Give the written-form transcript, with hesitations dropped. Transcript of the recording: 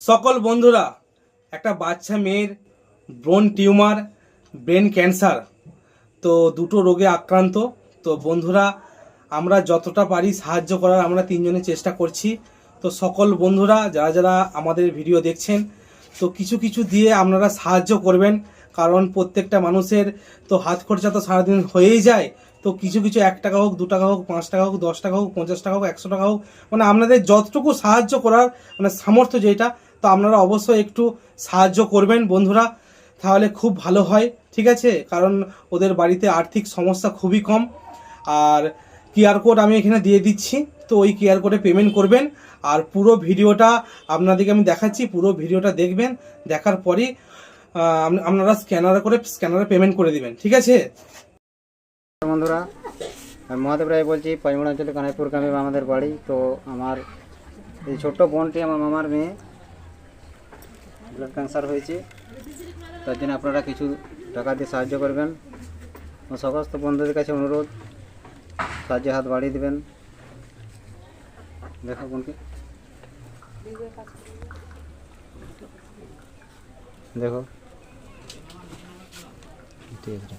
সকল বন্ধুরা, একটা বাচ্চা মেয়ের ব্রেন টিউমার, ব্রেন ক্যান্সার, তো দুটো রোগে আক্রান্ত। তো বন্ধুরা, আমরা যতটা পারি সাহায্য করার আমরা তিনজনে চেষ্টা করছি। তো সকল বন্ধুরা যারা যারা আমাদের ভিডিও দেখছেন, তো কিছু কিছু দিয়ে আপনারা সাহায্য করবেন, কারণ প্রত্যেকটা মানুষের তো হাত খরচা তো সারাদিন হয়েই যায়। তো কিছু কিছু 1 টাকা হোক, 2 টাকা হোক, 5 টাকা হোক, 10 টাকা হোক, 50 টাকা হোক, 100 টাকা হোক, মানে আপনাদের যতটুকু সাহায্য করার মানে সামর্থ্য যেটা, তো আপনারা অবশ্যই একটু সাহায্য করবেন বন্ধুরা, তাহলে খুব ভালো হয়। ঠিক আছে, কারণ ওদের বাড়িতে আর্থিক সমস্যা খুবই কম। আর কিউআর কোড আমি এখানে দিয়ে দিচ্ছি, তো ওই কিউআর কোডে পেমেন্ট করবেন। আর পুরো ভিডিওটা আপনাদেরকে আমি দেখাচ্ছি, পুরো ভিডিওটা দেখবেন, দেখার পরই আপনারা স্ক্যানারে পেমেন্ট করে দিবেন। ঠিক আছে বন্ধুরা, আমি মহাদেব রায় বলছি। পাইমুড় অঞ্চলে কানাইপুর গ্রামে আমাদের বাড়ি। তো আমার এই ছোট্ট বোনটি আমার মামার মেয়ে, ব্লাড ক্যান্সার হয়েছে। তার জন্য আপনারা কিছু টাকা দিয়ে সাহায্য করবেন। সমস্ত বন্ধুদের কাছে অনুরোধ, সাহায্যের হাত বাড়িয়ে দেবেন। দেখো বোনকে, দেখো ঠিক আছে।